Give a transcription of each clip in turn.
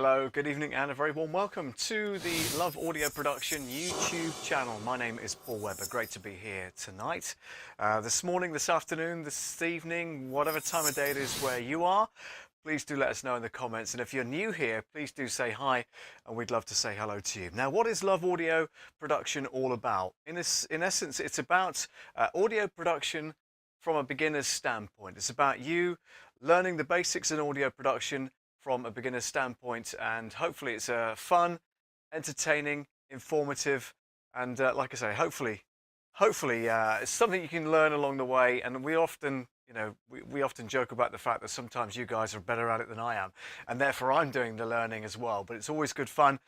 Hello, good evening, and a very warm welcome to the Love Audio Production YouTube channel. My name is Paul Webber. Great to be here tonight, this morning, this afternoon, this evening, whatever time of day it is where you are. Please do let us know in the comments, and if you're new here, please do say hi, and we'd love to say hello to you. Now, what is Love Audio Production all about? In essence, it's about audio production from a beginner's standpoint. It's about you learning the basics in audio production from a beginner's standpoint, and hopefully it's fun, entertaining, informative, and like I say, hopefully it's something you can learn along the way. And we often, we often joke about the fact that sometimes you guys are better at it than I am, and therefore I'm doing the learning as well. But it's always good fun,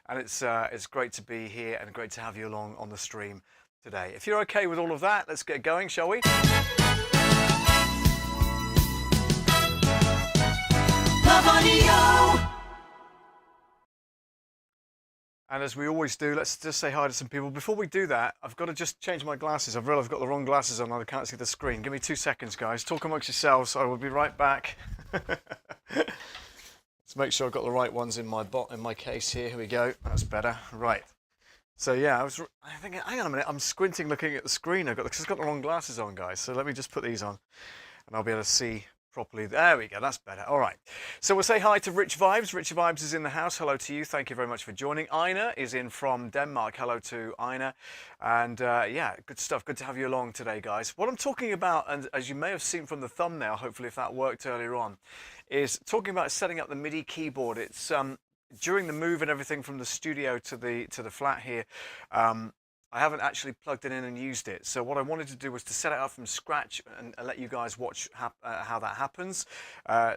and it's great to be here and great to have you along on the stream today. If you're okay with all of that, let's get going, shall we? And as we always do, let's just say hi to some people. Before we do that, I've got to just change my glasses. I've realised I've got the wrong glasses on and I can't see the screen. Give me 2 seconds, guys. Talk amongst yourselves. I will be right back. Let's make sure I've got the right ones in my case here. Here we go. That's better. Right. So yeah, I was thinking, hang on a minute. I'm squinting looking at the screen. I've got the wrong glasses on, guys. So let me just put these on and I'll be able to see properly. There we go, that's better. All right, so we'll say hi to Rich Vibes. Rich Vibes is in the house. Hello to you. Thank you very much for joining. Ina is in from Denmark. Hello to Ina. And yeah, good stuff. Good to have you along today, guys. What I'm talking about, and as you may have seen from the thumbnail, hopefully if that worked earlier on, is talking about setting up the MIDI keyboard. It's during the move and everything from the studio to the flat here, I haven't actually plugged it in and used it. So what I wanted to do was to set it up from scratch and let you guys watch how that happens.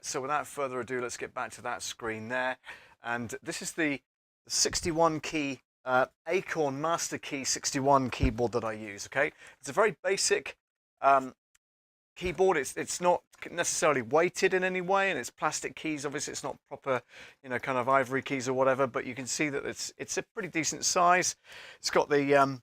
So without further ado, let's get back to that screen there. And this is the 61 key Acorn Master Key 61 keyboard that I use. Okay, it's a very basic keyboard. It's not necessarily weighted in any way, and it's plastic keys. Obviously it's not proper, kind of ivory keys or whatever, but you can see that it's a pretty decent size. It's got the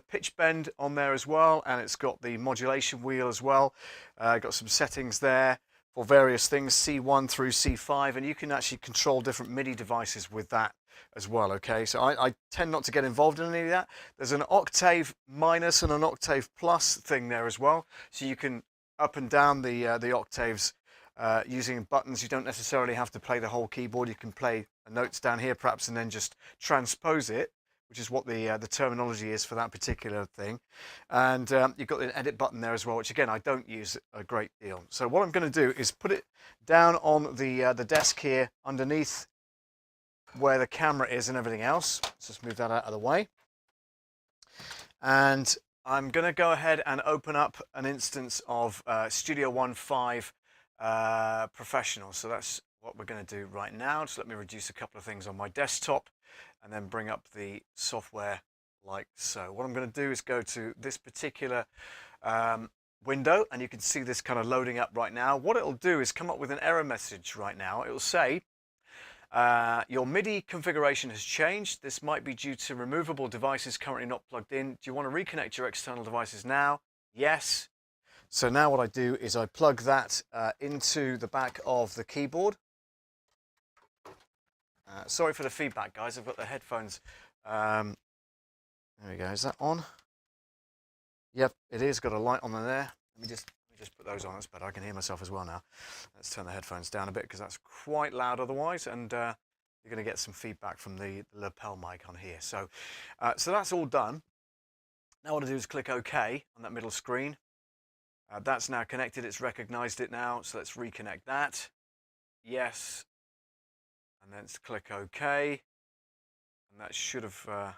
pitch bend on there as well, and it's got the modulation wheel as well. Got some settings there for various things, C1 through C5, and you can actually control different MIDI devices with that as well. Okay, so I tend not to get involved in any of that. There's an octave minus and an octave plus thing there as well, so you can up and down the octaves using buttons. You don't necessarily have to play the whole keyboard. You can play notes down here perhaps and then just transpose it, which is what the terminology is for that particular thing. And you've got the edit button there as well, which again I don't use a great deal. So what I'm going to do is put it down on the desk here underneath where the camera is and everything else. Let's just move that out of the way. And I'm going to go ahead and open up an instance of Studio One 5 Professional. So that's what we're going to do right now. Just let me reduce a couple of things on my desktop and then bring up the software like so. What I'm going to do is go to this particular window, and you can see this kind of loading up right now. What it'll do is come up with an error message right now. It will say, your MIDI configuration has changed. This might be due to removable devices currently not plugged in. Do you want to reconnect your external devices now? Yes. So now what I do is I plug that into the back of the keyboard. Sorry for the feedback, guys. I've got the headphones. There we go. Is that on? Yep, it is. Got a light on there. Let me just put those on. That's better. I can hear myself as well now. Let's turn the headphones down a bit because that's quite loud otherwise, and you're going to get some feedback from the lapel mic on here. So that's all done. Now what I do is click OK on that middle screen. That's now connected. It's recognized it now. So let's reconnect that. Yes. And then let's click OK. And that should have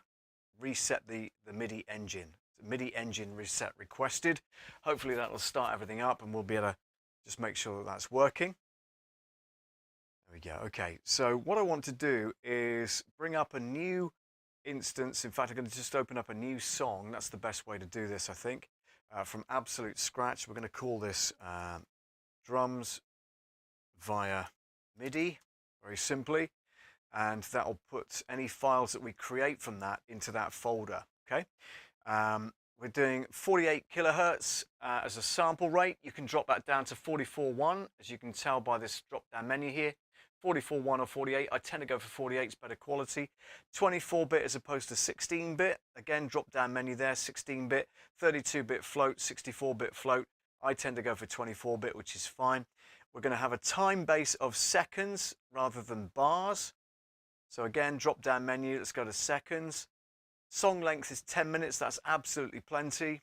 reset the MIDI engine. MIDI engine reset requested. Hopefully that will start everything up and we'll be able to just make sure that that's working. There we go. Okay, so what I want to do is bring up a new instance. In fact, I'm going to just open up a new song. That's the best way to do this, I think. From absolute scratch, we're going to call this drums via MIDI, very simply. And that will put any files that we create from that into that folder. Okay. We're doing 48 kilohertz as a sample rate. You can drop that down to 44.1, as you can tell by this drop down menu here. 44.1 or 48. I tend to go for 48, it's better quality. 24-bit as opposed to 16-bit. Again, drop down menu there, 16-bit, 32-bit float, 64-bit float. I tend to go for 24-bit, which is fine. We're going to have a time base of seconds rather than bars. So again, drop down menu, let's go to seconds. Song length is 10 minutes, that's absolutely plenty.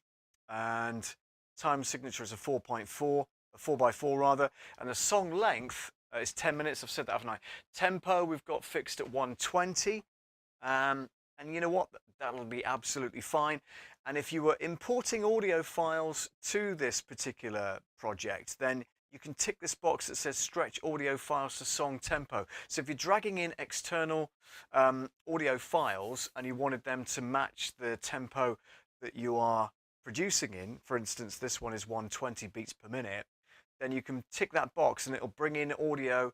And time signature is a 4.4, a 4x4 rather. And the song length is 10 minutes, I've said that, haven't I? Tempo we've got fixed at 120. And you know what, that'll be absolutely fine. And if you were importing audio files to this particular project, then you can tick this box that says stretch audio files to song tempo. So if you're dragging in external audio files and you wanted them to match the tempo that you are producing in, for instance, this one is 120 beats per minute, then you can tick that box and it'll bring in audio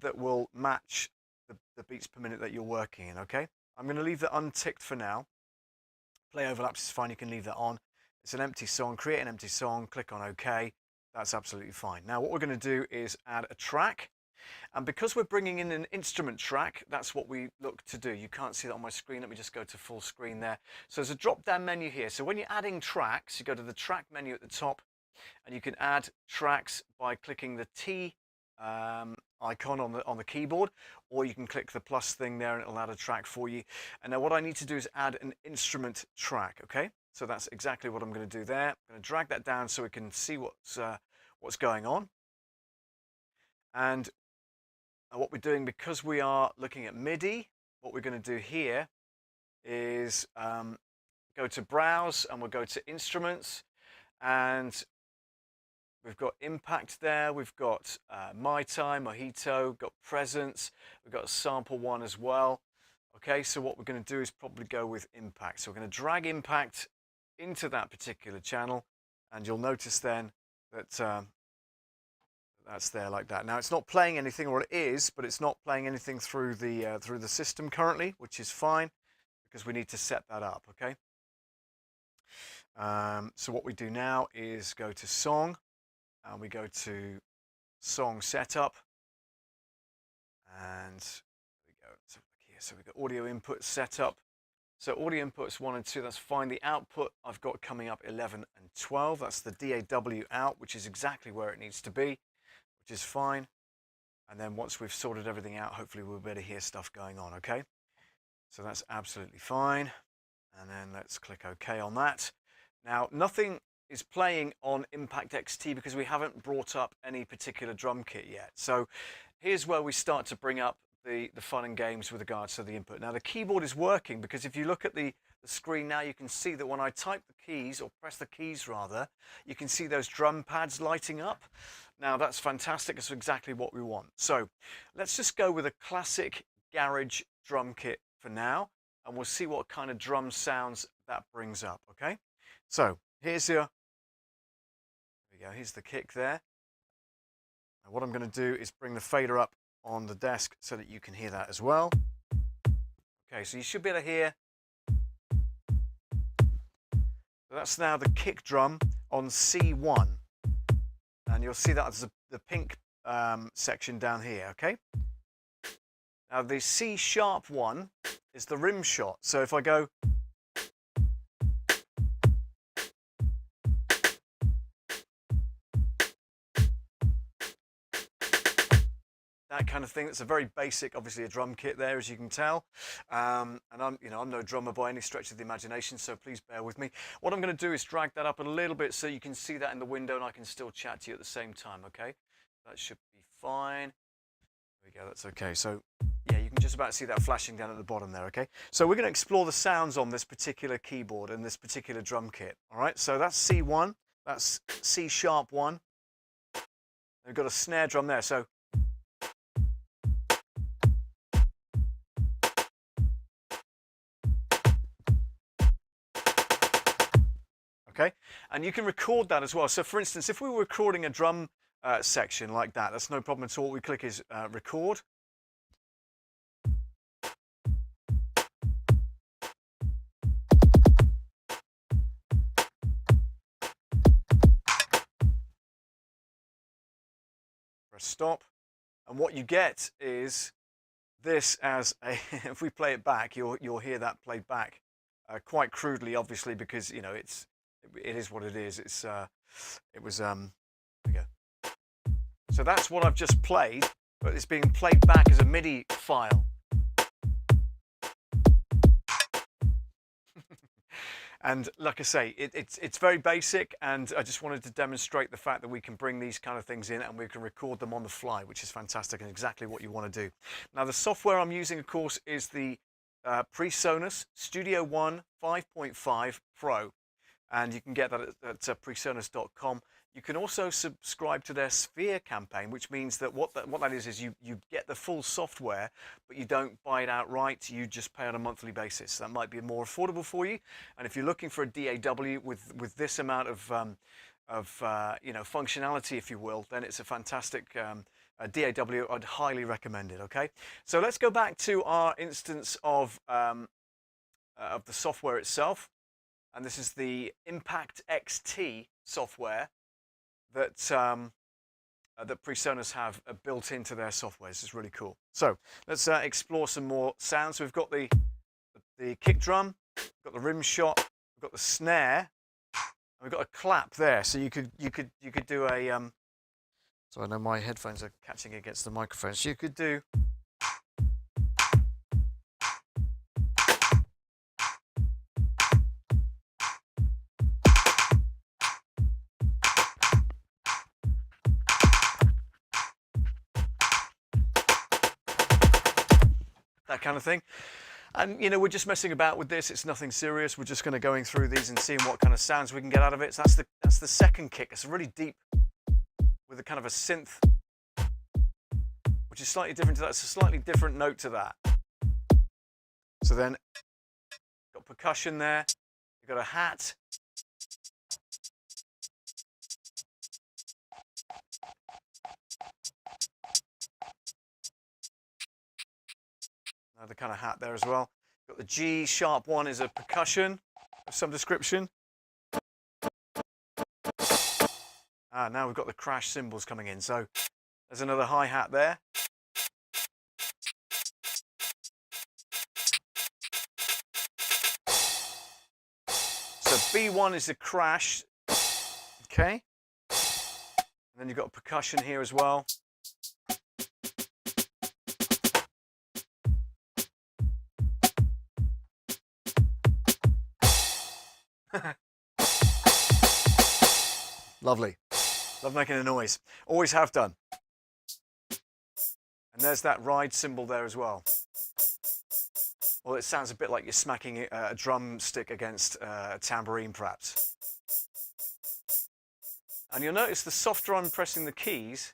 that will match the beats per minute that you're working in, okay? I'm going to leave that unticked for now. Play overlaps is fine, you can leave that on. It's an empty song, create an empty song, click on OK. That's absolutely fine. Now what we're going to do is add a track. And because we're bringing in an instrument track, that's what we look to do. You can't see that on my screen. Let me just go to full screen there. So there's a drop-down menu here. So when you're adding tracks, you go to the track menu at the top, and you can add tracks by clicking the T icon on the keyboard, or you can click the plus thing there and it'll add a track for you. And now what I need to do is add an instrument track, okay? So that's exactly what I'm going to do there. I'm going to drag that down so we can see what's going on. And what we're doing, because we are looking at Midi, what we're going to do here is go to Browse, and we'll go to Instruments, and we've got Impact there, we've got My Time, Mojito, got Presence, we've got Sample 1 as well. Okay, so what we're going to do is probably go with Impact. So we're going to drag Impact into that particular channel, and you'll notice then that that's there like that. Now it's not playing anything, or it is, but it's not playing anything through the system currently, which is fine because we need to set that up. Okay. So what we do now is go to Song, and we go to Song Setup, and there we go. Let's have a look here. So we've got Audio Input Setup. So audio inputs 1 and 2, that's fine. The output I've got coming up 11 and 12. That's the DAW out, which is exactly where it needs to be, which is fine. And then once we've sorted everything out, hopefully we'll be able to hear stuff going on, okay? So that's absolutely fine. And then let's click OK on that. Now, nothing is playing on Impact XT because we haven't brought up any particular drum kit yet. So here's where we start to bring up the fun and games with regards to the input. Now the keyboard is working because if you look at the screen now, you can see that when I type the keys, or press the keys rather, you can see those drum pads lighting up. Now that's fantastic, it's exactly what we want. So let's just go with a classic garage drum kit for now, and we'll see what kind of drum sounds that brings up, okay? So here's the kick there. And what I'm going to do is bring the fader up on the desk so that you can hear that as well. Okay, so you should be able to hear. So that's now the kick drum on C1. And you'll see that as the pink section down here, okay? Now the C sharp one is the rim shot. So if I go, that kind of thing. That's a very basic, obviously, a drum kit there, as you can tell. And I'm no drummer by any stretch of the imagination, so please bear with me. What I'm going to do is drag that up a little bit so you can see that in the window, and I can still chat to you at the same time. Okay, that should be fine. There we go. That's okay. So yeah, you can just about see that flashing down at the bottom there. Okay, so we're going to explore the sounds on this particular keyboard and this particular drum kit. All right, so that's C1, that's C sharp 1. We've got a snare drum there. So okay, and you can record that as well. So for instance, if we were recording a drum section like that, that's no problem at all. What we click is record. Press stop, And what you get is this as a, if we play it back, you'll hear that played back quite crudely, obviously, because, you know, it is what it is. It was, there we go. So that's what I've just played, but it's being played back as a MIDI file. And like I say, it's very basic, and I just wanted to demonstrate the fact that we can bring these kind of things in and we can record them on the fly, which is fantastic and exactly what you want to do. Now, the software I'm using, of course, is the Presonus Studio One 5.5 Pro, and you can get that at presonus.com. You can also subscribe to their Sphere campaign, which means that what that is you get the full software, but you don't buy it outright. You just pay on a monthly basis. That might be more affordable for you. And if you're looking for a DAW with this amount of you know, functionality, if you will, then it's a fantastic DAW. I'd highly recommend it. Okay, so let's go back to our instance of the software itself, and this is the Impact XT software that that Presonus have built into their software. This is really cool. So let's explore some more sounds. We've got the kick drum, we've got the rim shot, we've got the snare, and we've got a clap there. So you could do a so I know my headphones are catching against the microphone. So you could do that kind of thing. And, you know, we're just messing about with this. It's nothing serious. We're just going through these and seeing what kind of sounds we can get out of it. So that's the second kick. It's really deep with a kind of a synth, which is slightly different to that. It's a slightly different note to that. So then, got percussion there. You've got a hat. Another kind of hat there as well. Got the G sharp one is a percussion of some description. Now we've got the crash cymbals coming in. So there's another hi-hat there. So B1 is the crash. Okay. And then you've got a percussion here as well. Lovely. Love making a noise. Always have done. And there's that ride cymbal there as well. Well, it sounds a bit like you're smacking a drumstick against a tambourine, perhaps. And you'll notice the softer I'm pressing the keys,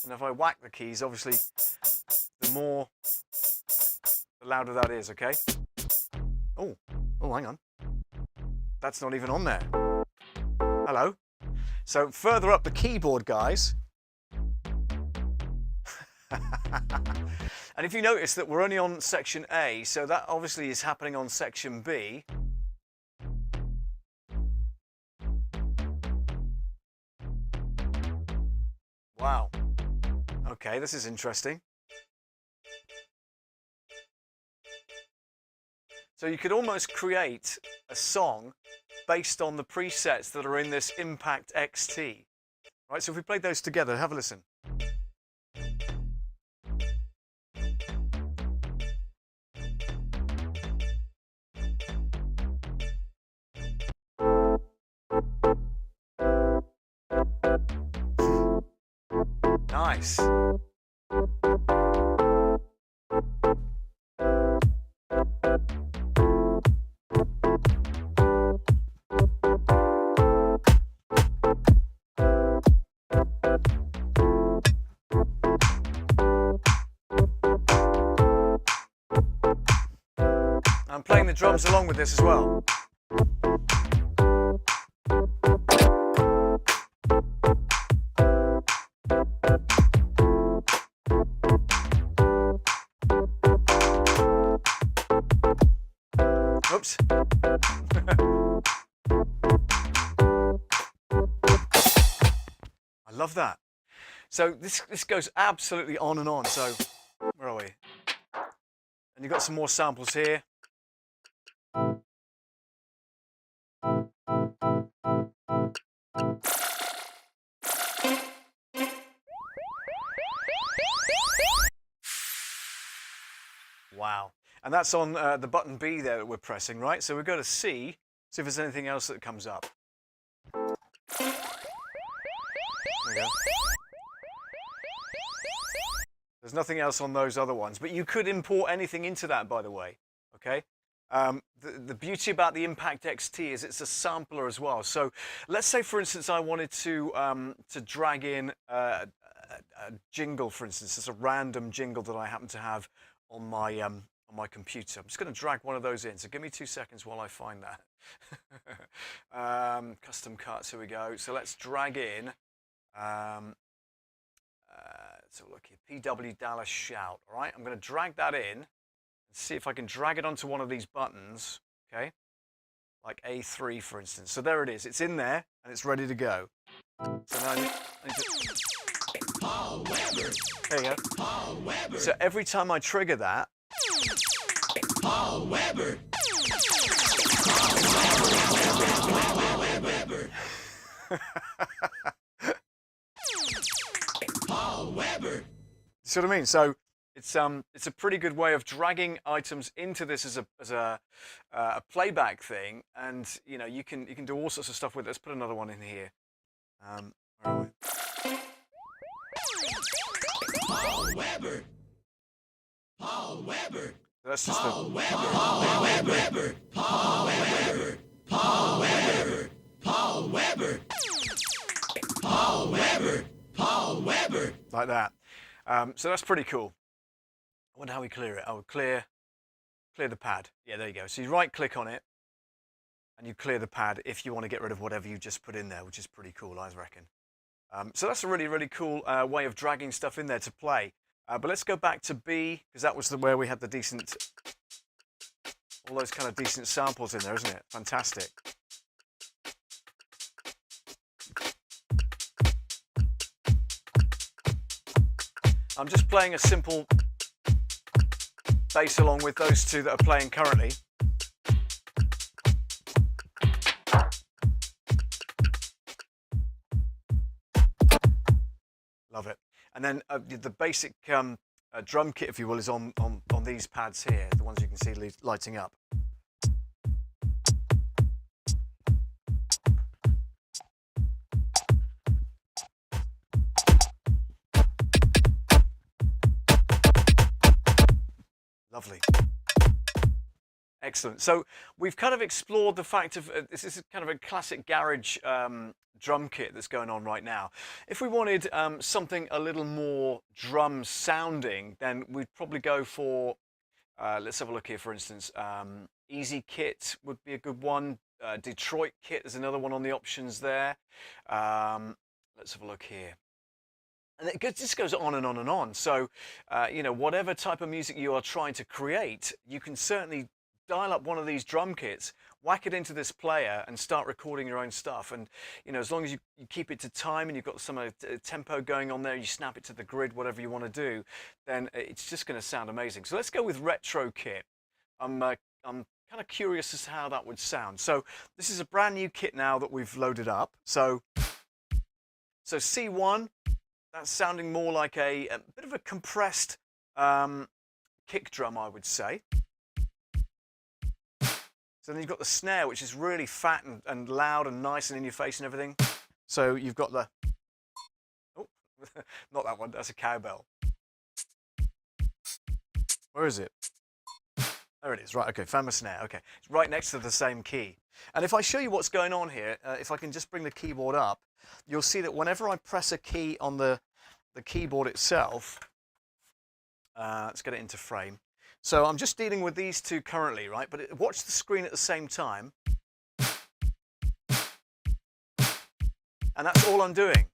and if I whack the keys, obviously, the louder that is, okay? Oh, hang on. That's not even on there. Hello. So further up the keyboard, guys. And if you notice that we're only on section A, so that obviously is happening on section B. Wow. Okay, this is interesting. So you could almost create a song based on the presets that are in this Impact XT. Right, so if we played those together, have a listen. Nice. I'm playing the drums along with this as well. Oops. love that. So this goes absolutely on and on. So where are we? And you've got some more samples here. Wow. And that's on the button B there that we're pressing, right? So we go to C, see if there's anything else that comes up. There we go. There's nothing else on those other ones, but you could import anything into that, by the way, okay? The beauty about the Impact XT is it's a sampler as well. So let's say, for instance, I wanted to drag in a jingle, for instance. It's a random jingle that I happen to have on my computer. I'm just going to drag one of those in. So give me 2 seconds while I find that. Custom cuts. Here we go. So let's drag in. So look here, PW Dallas Shout. All right, I'm going to drag that in and see if I can drag it onto one of these buttons. Okay, like A3, for instance. So there it is. It's in there and it's ready to go. So now I need to... Paul Weber. There you go. Paul Weber. So every time I trigger that, Paul Weber. Paul Weber. Paul Weber. See what I mean? So it's a pretty good way of dragging items into this as a playback thing, and you know you can do all sorts of stuff with it. Let's put another one in here. Where are we? Paul Weber. Paul Weber. That's just Paul Weber. Paul Weber. Paul Weber. Paul Weber. Paul Weber. Paul Weber. Paul Weber. Like that. So that's pretty cool. I wonder how we clear it. Oh, clear the pad. Yeah, there you go. So you right click on it and you clear the pad if you want to get rid of whatever you just put in there, which is pretty cool, I reckon. So that's a really, really cool way of dragging stuff in there to play. But let's go back to B, because that was where we had the decent, all those kind of decent samples in there, isn't it? Fantastic. I'm just playing a simple bass along with those two that are playing currently. Love it. And then the basic drum kit, if you will, is on these pads here, the ones you can see lighting up. Lovely. Excellent. So we've kind of explored the fact of this is kind of a classic garage drum kit that's going on right now. If we wanted something a little more drum sounding, then we'd probably go for, let's have a look here, for instance, Easy Kit would be a good one. Detroit Kit is another one on the options there. Let's have a look here. And it just goes on and on and on. So, you know, whatever type of music you are trying to create, you can certainly dial up one of these drum kits, whack it into this player and start recording your own stuff. And, you know, as long as you keep it to time and you've got some tempo going on there, you snap it to the grid, whatever you want to do, then it's just going to sound amazing. So let's go with Retro Kit. I'm kind of curious as to how that would sound. So this is a brand new kit now that we've loaded up. So C1, that's sounding more like a bit of a compressed kick drum, I would say. So then you've got the snare, which is really fat and loud and nice and in your face and everything. So you've got the, oh, not that one, that's a cowbell. Where is it? There it is, right, okay, found my snare, okay. It's right next to the same key. And if I show you what's going on here, if I can just bring the keyboard up, you'll see that whenever I press a key on the keyboard itself, let's get it into frame. So I'm just dealing with these two currently, right? But watch the screen at the same time. And that's all I'm doing.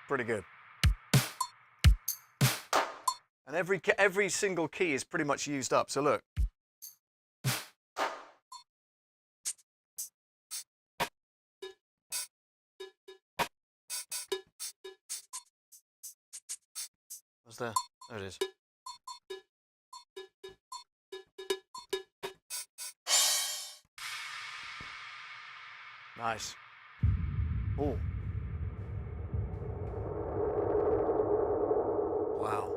Pretty good. And every single key is pretty much used up. So look. What's there? There it is. Nice. Oh. Wow.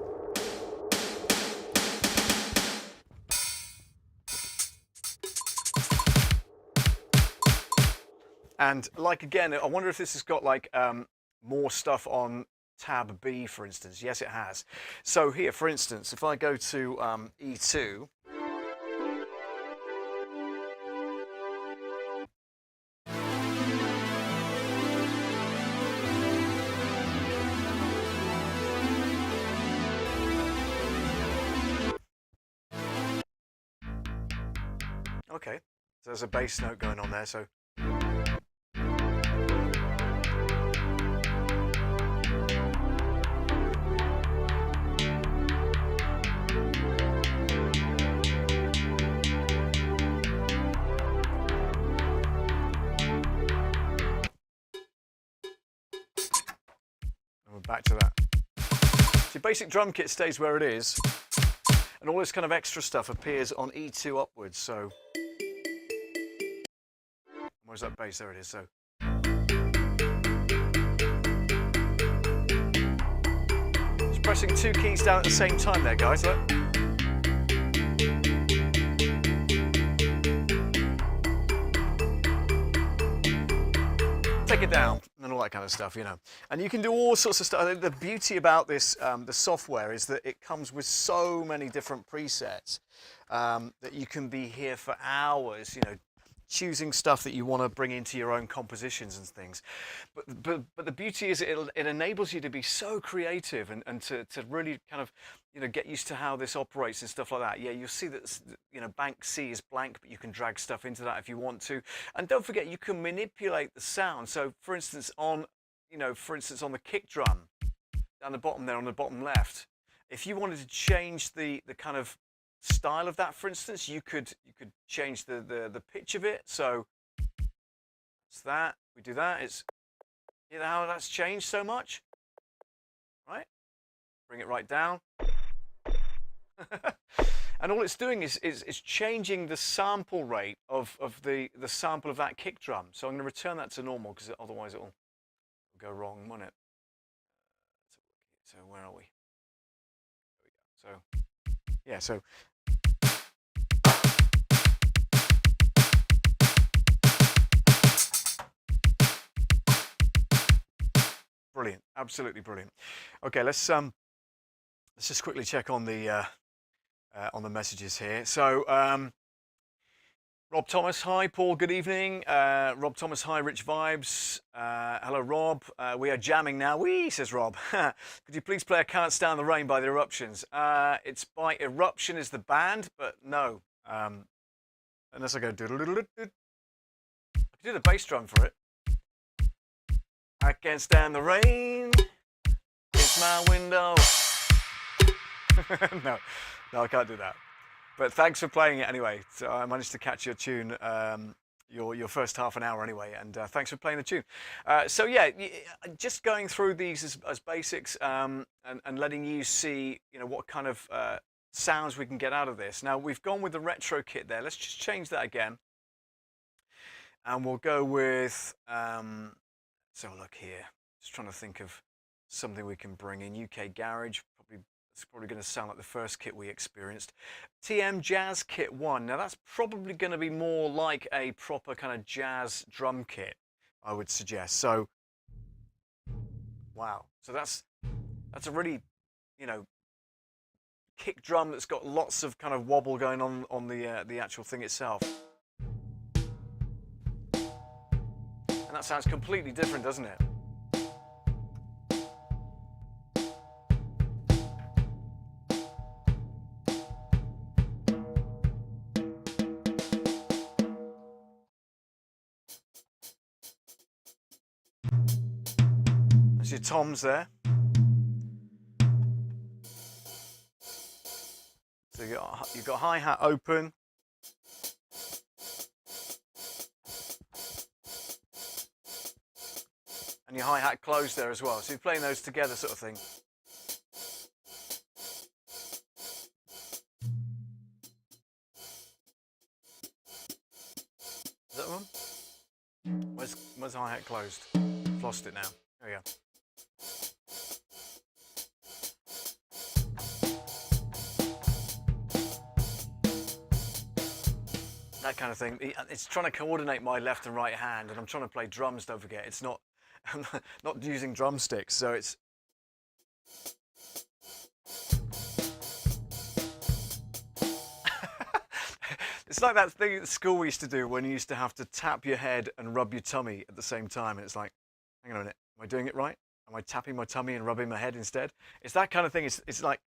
And like again, I wonder if this has got like more stuff on tab B, for instance. Yes, it has. So here, for instance, if I go to E2. Okay, so there's a bass note going on there, so. And we're back to that. So your basic drum kit stays where it is, and all this kind of extra stuff appears on E2 upwards, so. Where's that bass? There it is. So. Just pressing 2 keys down at the same time there, guys. Look. Take it down and all that kind of stuff, you know. And you can do all sorts of stuff. The beauty about this, the software, is that it comes with so many different presets that you can be here for hours, you know, choosing stuff that you want to bring into your own compositions and things. But the beauty is it enables you to be so creative and to really kind of, you know, get used to how this operates and stuff like that. Yeah, you'll see that, you know, bank C is blank, but you can drag stuff into that if you want to. And don't forget, you can manipulate the sound. So for instance, on the kick drum down the bottom there on the bottom left, if you wanted to change the kind of style of that, for instance, you could change the pitch of it. So it's that we do that. It's, you know how that's changed so much, right? Bring it right down. And all it's doing is changing the sample rate of the sample of that kick drum. So I'm going to return that to normal because otherwise it'll go wrong, won't it? So where are we? There we go. So yeah, so. Brilliant, absolutely brilliant. Okay, let's just quickly check on the messages here. So Rob Thomas, hi Paul, good evening. Rob Thomas, hi Rich Vibes. Hello Rob, we are jamming now. Wee, says Rob. Could you please play I Can't Stand the Rain by the Eruptions? It's by Eruption is the band, but no. Unless I go doodle-doodle-doodle. I could do the bass drum for it. I can't stand the rain. It's my window. No, I can't do that. But thanks for playing it anyway. So I managed to catch your tune, your first half an hour anyway, and thanks for playing the tune. So yeah, just going through these as basics and letting you see, you know, what kind of sounds we can get out of this. Now we've gone with the retro kit there. Let's just change that again, and we'll go with. So look here. Just trying to think of something we can bring in. UK Garage. It's probably going to sound like the first kit we experienced. TM Jazz Kit 1. Now that's probably going to be more like a proper kind of jazz drum kit, I would suggest. So, wow. So that's a really, you know, kick drum that's got lots of kind of wobble going on the actual thing itself. And that sounds completely different, doesn't it? There's your toms there. you've got hi-hat open. And your hi-hat closed there as well. So you're playing those together sort of thing. Is that one? Where's hi-hat closed? I've lost it now. There we go. That kind of thing. It's trying to coordinate my left and right hand, and I'm trying to play drums, don't forget. It's not, I'm not using drumsticks, so it's... It's like that thing at school we used to do when you used to have to tap your head and rub your tummy at the same time, and it's like, hang on a minute, am I doing it right? Am I tapping my tummy and rubbing my head instead? It's that kind of thing. It's like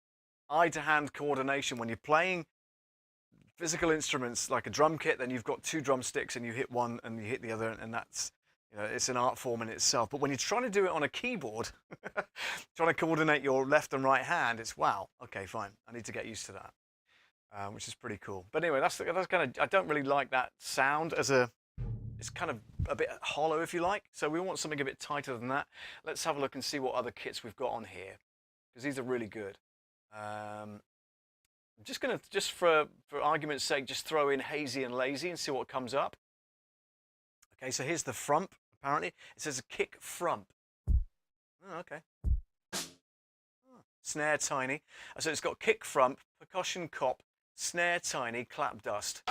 eye-to-hand coordination when you're playing physical instruments like a drum kit. Then you've got two drumsticks and you hit one and you hit the other, and that's, you know, it's an art form in itself. But when you're trying to do it on a keyboard, trying to coordinate your left and right hand, it's wow. Okay, fine. I need to get used to that, which is pretty cool. But anyway, that's kind of, I don't really like that sound as a. It's kind of a bit hollow, if you like. So we want something a bit tighter than that. Let's have a look and see what other kits we've got on here, because these are really good. I'm just going to, just for argument's sake, just throw in hazy and lazy and see what comes up. Okay, so here's the frump, apparently. It says a kick frump. Oh, okay. Oh, snare tiny. So it's got kick frump, percussion cop, snare tiny, clap dust.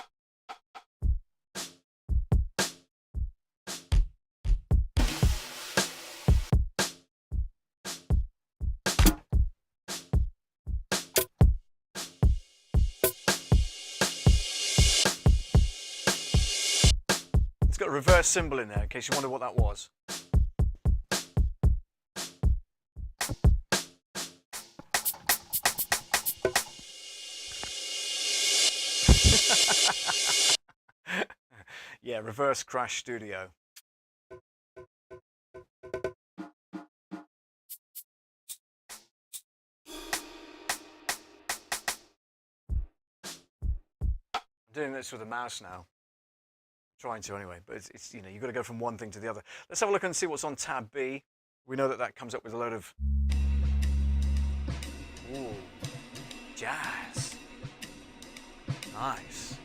It's got a reverse cymbal in there, in case you wonder what that was. Yeah, reverse crash studio. I'm doing this with a mouse now. Trying to anyway, but it's you know, you've got to go from one thing to the other. Let's have a look and see what's on tab B. We know that that comes up with a load of jazz. Nice.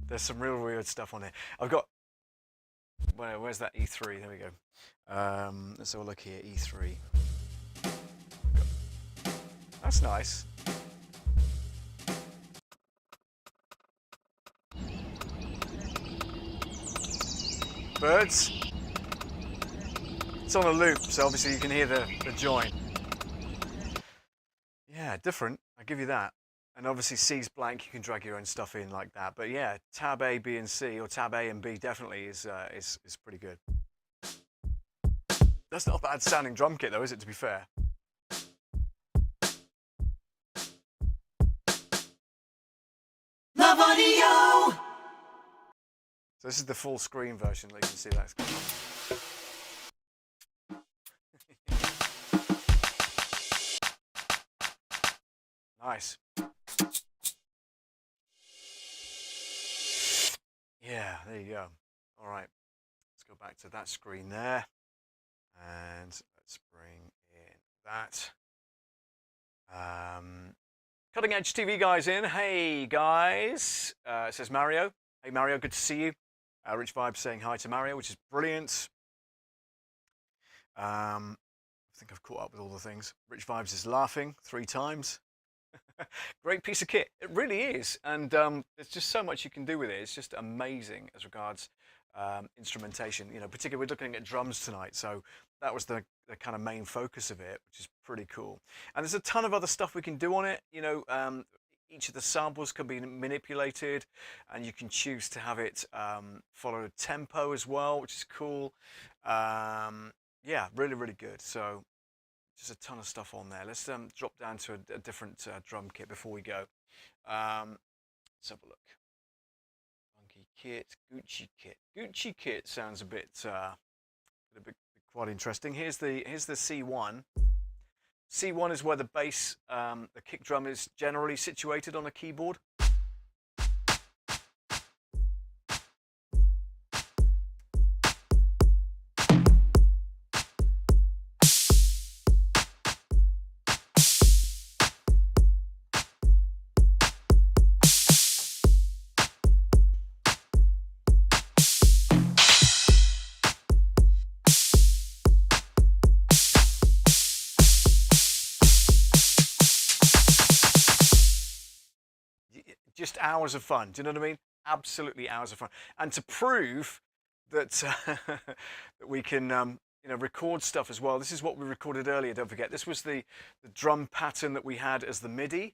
There's some real weird stuff on here. I've got, where's that E3? There we go. Let's have a look here, E3. That's nice. Birds. It's on a loop, so obviously you can hear the join. Yeah, different, I'll give you that. And obviously C's blank, you can drag your own stuff in like that. But yeah, tab A, B and C, or tab A and B definitely is pretty good. That's not a bad sounding drum kit though, is it, to be fair? Love audio! So this is the full screen version, you can see that's going on. Nice. Yeah, there you go. All right, let's go back to that screen there. And let's bring in that. Cutting Edge TV guys in. Hey guys. It says Mario. Hey Mario, good to see you. Rich Vibes saying hi to Mario, which is brilliant. I think I've caught up with all the things. Rich Vibes is laughing 3 times. Great piece of kit. It really is, and there's just so much you can do with it. It's just amazing as regards instrumentation. You know, particularly we're looking at drums tonight, so that was the kind of main focus of it, which is pretty cool. And there's a ton of other stuff we can do on it. You know, each of the samples can be manipulated, and you can choose to have it follow a tempo as well, which is cool. Yeah, really, really good. So just a ton of stuff on there. Let's drop down to a different drum kit before we go. Let's have a look. Funky kit, Gucci kit. Gucci kit sounds a bit quite interesting. Here's the C1. C1 is where the bass, the kick drum is generally situated on a keyboard. Just hours of fun. Do you know what I mean? Absolutely hours of fun. And to prove that that we can you know, record stuff as well. This is what we recorded earlier. Don't forget, this was the drum pattern that we had as the Midi.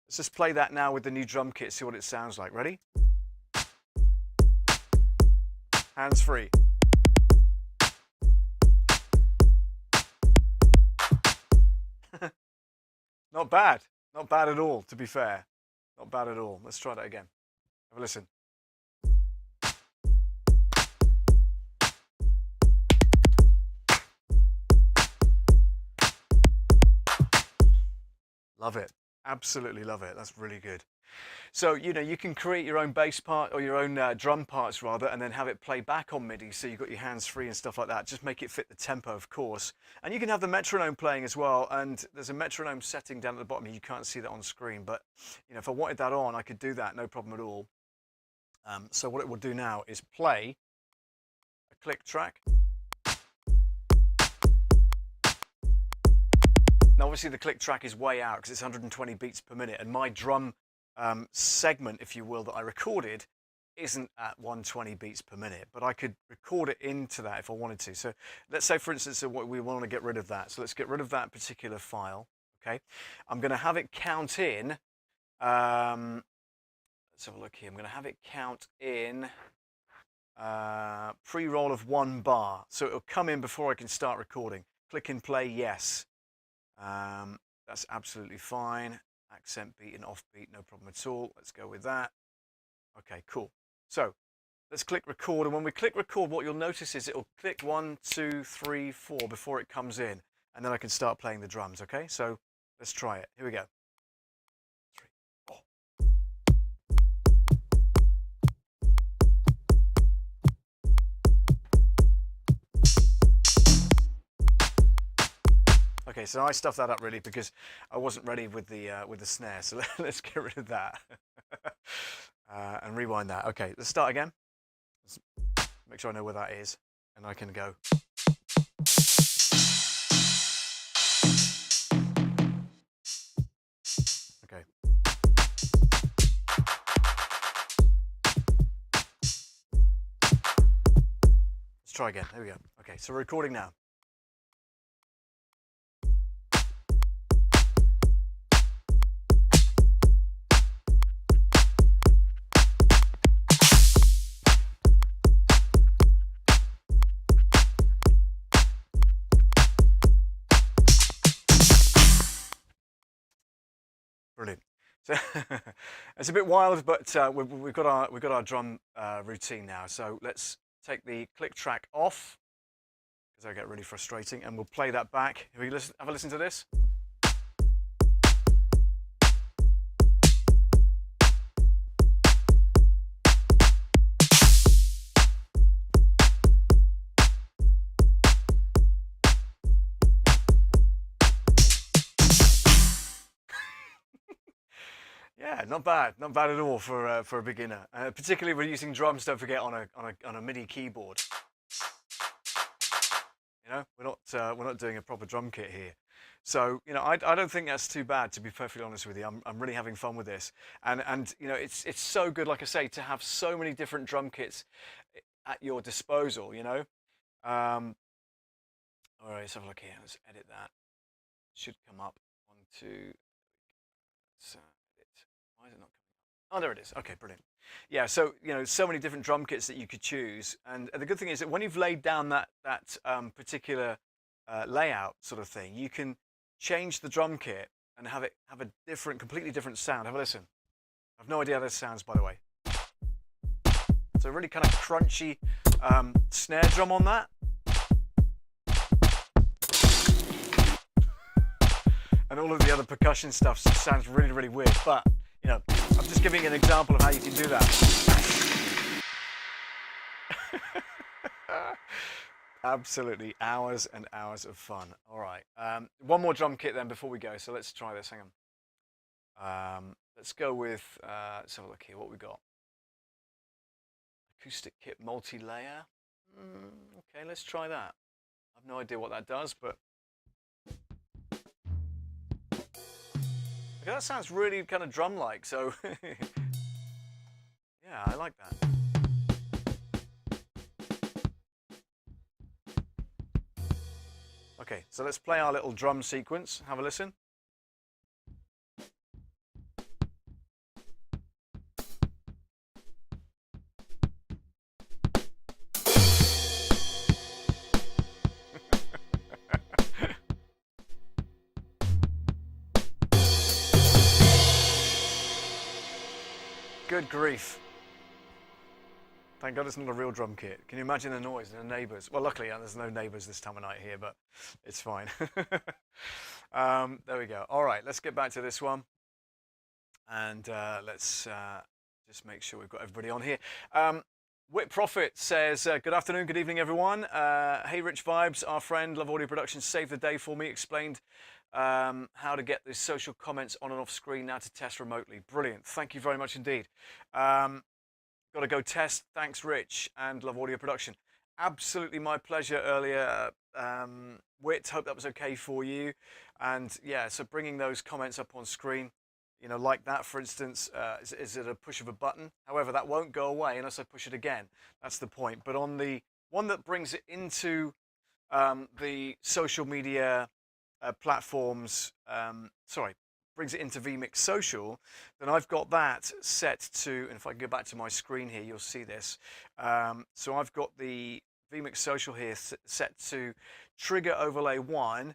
Let's just play that now with the new drum kit. See what it sounds like. Ready? Hands free. Not bad. Not bad at all, to be fair. Not bad at all. Let's try that again. Have a listen. Love it. Absolutely love it. That's really good. So, you know, you can create your own bass part or your own drum parts rather, and then have it play back on MIDI. So you've got your hands free and stuff like that. Just make it fit the tempo, of course. And you can have the metronome playing as well. And there's a metronome setting down at the bottom. You can't see that on screen, but you know, if I wanted that on, I could do that. No problem at all. So what it will do now is play a click track. Now, obviously, the click track is way out because it's 120 beats per minute, and my drum segment, if you will, that I recorded isn't at 120 beats per minute, but I could record it into that if I wanted to. So let's say, for instance, that we want to get rid of that. So let's get rid of that particular file. Okay, I'm going to have it count in. Let's have a look here. I'm going to have it count in pre-roll of 1 bar. So it'll come in before I can start recording. Click and play, yes. That's absolutely fine. Accent beat and off beat, no problem at all. Let's go with that. Okay, cool. So let's click record, and when we click record, what you'll notice is it'll click 1, 2, 3, 4 before it comes in, and then I can start playing the drums. Okay, so let's try it. Here we go. 3, 4. Okay, so I stuffed that up really because I wasn't ready with the snare. So let's get rid of that and rewind that. Okay, let's start again. Let's make sure I know where that is, and I can go. Okay. Let's try again. Here we go. Okay, so we're recording now. Brilliant. So it's a bit wild, but we've got our drum routine now. So let's take the click track off because I get really frustrating, and we'll play that back. Have a listen to this. Yeah, not bad at all for a beginner. Particularly when using drums, don't forget, on a MIDI keyboard. You know, we're not doing a proper drum kit here. So, you know, I don't think that's too bad, to be perfectly honest with you. I'm really having fun with this. And you know, it's so good, like I say, to have so many different drum kits at your disposal, you know. All right, let's have a look here. Let's edit that. Should come up onto, let's edit. Why is it not coming up? Oh, there it is. Okay, brilliant. Yeah, so, you know, so many different drum kits that you could choose. And the good thing is that when you've laid down that particular layout sort of thing, you can change the drum kit and have it have a different, completely different sound. Have a listen. I've no idea how this sounds, by the way. It's a really kind of crunchy snare drum on that. And all of the other percussion stuff sounds really, really weird. But, you know, I'm just giving an example of how you can do that. Absolutely, hours and hours of fun. All right, one more drum kit then before we go. So let's try this. Hang on. Let's go with. Let's have a look here. What we got? Acoustic kit multi-layer. Okay, let's try that. I have no idea what that does, but okay, that sounds really kind of drum-like. So yeah, I like that. Okay, so let's play our little drum sequence. Have a listen. Good grief. Thank God it's not a real drum kit. Can you imagine the noise and the neighbours? Well, luckily there's no neighbours this time of night here, but it's fine. There we go. All right, let's get back to this one. And let's just make sure we've got everybody on here. Whit Prophet says, good afternoon, good evening, everyone. Hey, Rich Vibes, our friend, Love Audio Production, saved the day for me, explained how to get the social comments on and off screen now to test remotely. Brilliant. Thank you very much indeed. Got to go test. Thanks, Rich, and Love Audio Production. Absolutely my pleasure earlier, Whit. Hope that was okay for you. And yeah, so bringing those comments up on screen, you know, like that, for instance, is it a push of a button? However, that won't go away unless I push it again. That's the point. But on the one that brings it into the social media platforms, brings it into vMix Social, then I've got that set to, and if I can go back to my screen here, you'll see this. So I've got the vMix Social here set to trigger overlay 1,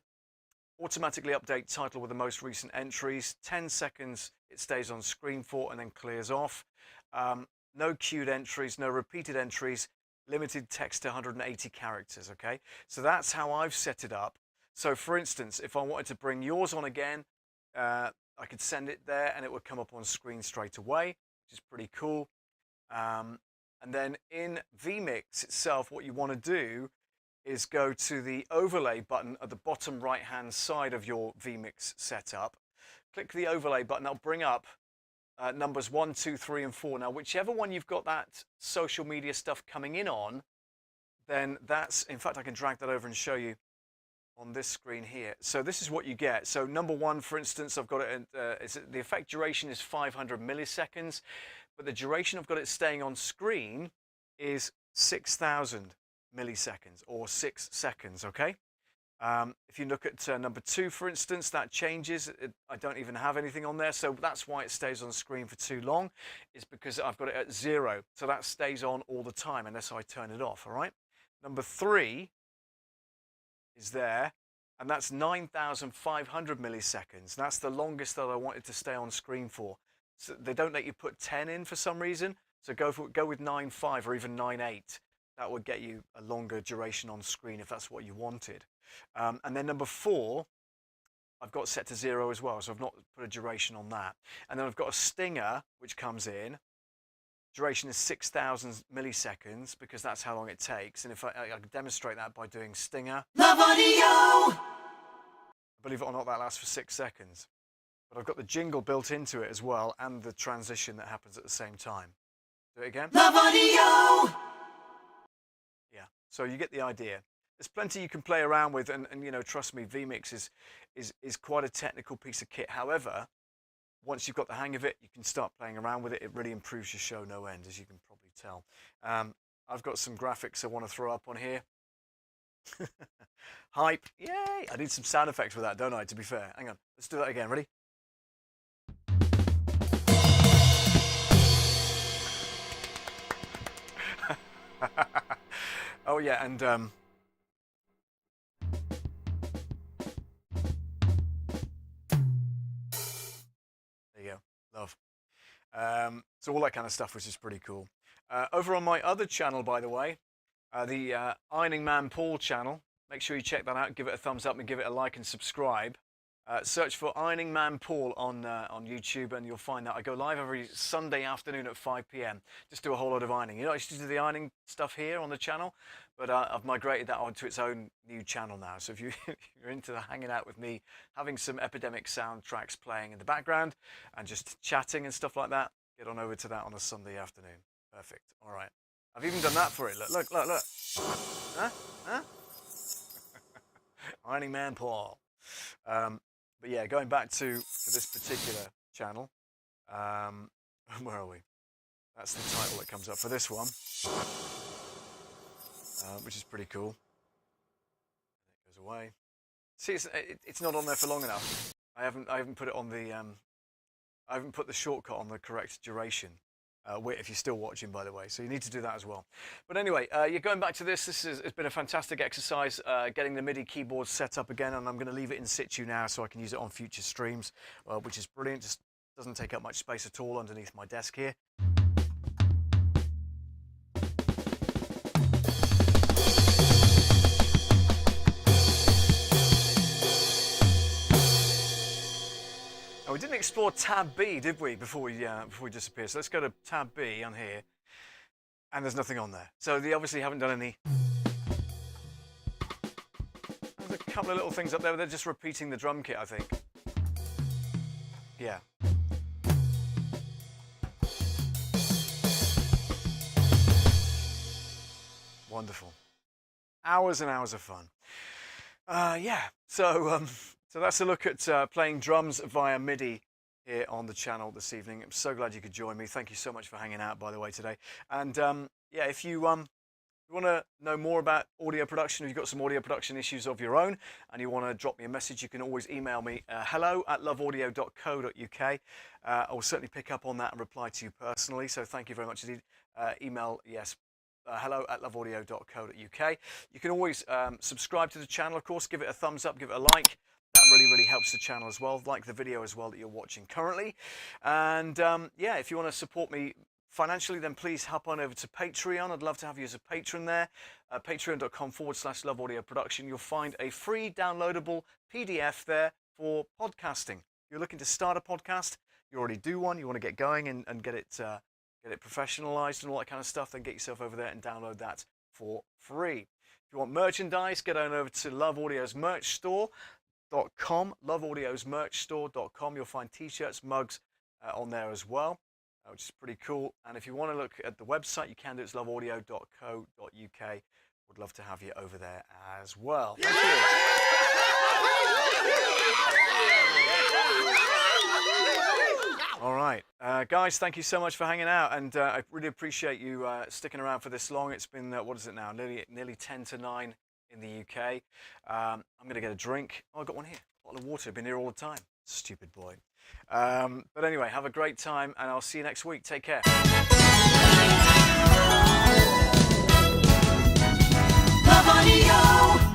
automatically update title with the most recent entries, 10 seconds it stays on screen for and then clears off. No queued entries, no repeated entries, limited text to 180 characters, okay? So that's how I've set it up. So for instance, if I wanted to bring yours on again, I could send it there and it would come up on screen straight away, which is pretty cool. And then in vMix itself, what you want to do is go to the overlay button at the bottom right hand side of your vMix setup. Click the overlay button, that'll bring up numbers 1, 2, 3, and 4. Now, whichever one you've got that social media stuff coming in on, then that's, in fact, I can drag that over and show you on this screen here. So this is what you get. So number 1, for instance, I've got it, the effect duration is 500 milliseconds, but the duration I've got it staying on screen is 6,000 milliseconds, or 6 seconds, okay? If you look at number 2, for instance, that changes. I don't even have anything on there, so that's why it stays on screen for too long, is because I've got it at 0. So that stays on all the time unless I turn it off, all right? Number 3 is there, and that's 9,500 milliseconds. That's the longest that I wanted to stay on screen for. So they don't let you put 10 in for some reason, so go with 9.5 or even 9.8. That would get you a longer duration on screen if that's what you wanted. And then number 4, I've got set to 0 as well, so I've not put a duration on that. And then I've got a stinger which comes in. Duration is 6,000 milliseconds because that's how long it takes. And if I can demonstrate that by doing stinger. Love Audio! Believe it or not, that lasts for 6 seconds. But I've got the jingle built into it as well, and the transition that happens at the same time. Do it again. Love Audio! Yeah, so you get the idea. there's plenty you can play around with, and you know, trust me, vMix is quite a technical piece of kit. However, once you've got the hang of it, you can start playing around with it. It really improves your show no end, as you can probably tell. I've got some graphics I want to throw up on here. Hype, yay! I need some sound effects for that, don't I, to be fair? Hang on, let's do that again, ready? Oh yeah, and there you go, love. So all that kind of stuff, which is pretty cool. Over on my other channel, by the way, the Ironing Man Paul channel, make sure you check that out, give it a thumbs up and give it a like and subscribe. Search for Ironing Man Paul on YouTube, and you'll find that I go live every Sunday afternoon at 5 p.m. Just do a whole lot of ironing. You know, I used to do the ironing stuff here on the channel, but I've migrated that onto its own new channel now. So if you're into hanging out with me, having some Epidemic soundtracks playing in the background and just chatting and stuff like that, get on over to that on a Sunday afternoon. Perfect. All right. I've even done that for it. Look, look, look, look. Huh? Huh? Ironing Man Paul. But yeah, going back to this particular channel, where are we? That's the title that comes up for this one, which is pretty cool. It goes away. See, it's not on there for long enough. I haven't put it on the I haven't put the shortcut on the correct duration. Wait, if you're still watching, by the way, so you need to do that as well. But anyway, you're going back to this. It's been a fantastic exercise getting the MIDI keyboard set up again, and I'm going to leave it in situ now so I can use it on future streams, which is brilliant. Just doesn't take up much space at all underneath my desk here. We didn't explore tab B, did we, before we disappear? So let's go to tab B on here, and there's nothing on there. So they obviously haven't done any. There's a couple of little things up there, but they're just repeating the drum kit, I think. Yeah. Wonderful. Hours and hours of fun. Yeah. So that's a look at playing drums via MIDI here on the channel this evening. I'm so glad you could join me. Thank you so much for hanging out, by the way, today. And yeah, if you want to know more about audio production, if you've got some audio production issues of your own and you want to drop me a message, you can always email me hello@loveaudio.co.uk. I will certainly pick up on that and reply to you personally. So thank you very much indeed. Email, yes. hello@loveaudio.co.uk. You can always subscribe to the channel, of course, give it a thumbs up, give it a like. That really helps the channel as well. Like the video as well that you're watching currently. And yeah, if you want to support me financially, then please hop on over to Patreon. I'd love to have you as a patron there. Patreon.com/loveaudioproduction. You'll find a free downloadable PDF there for podcasting. If you're looking to start a podcast, you already do one, you want to get going and get it professionalized and all that kind of stuff, then get yourself over there and download that for free. If you want merchandise, get on over to Love Audio's merch store.com, loveaudiosmerchstore.com. You'll find t-shirts, mugs on there as well, which is pretty cool. And if you want to look at the website, you can do it. It's loveaudio.co.uk. Would love to have you over there as well. Thank you. All right, guys, thank you so much for hanging out, and I really appreciate you sticking around for this long. It's been, what is it now, nearly 10 to 9 in the UK. I'm going to get a drink. Oh, I got one here, a bottle of water. I've been here all the time. Stupid boy. But anyway, have a great time, and I'll see you next week. Take care. Love Audio.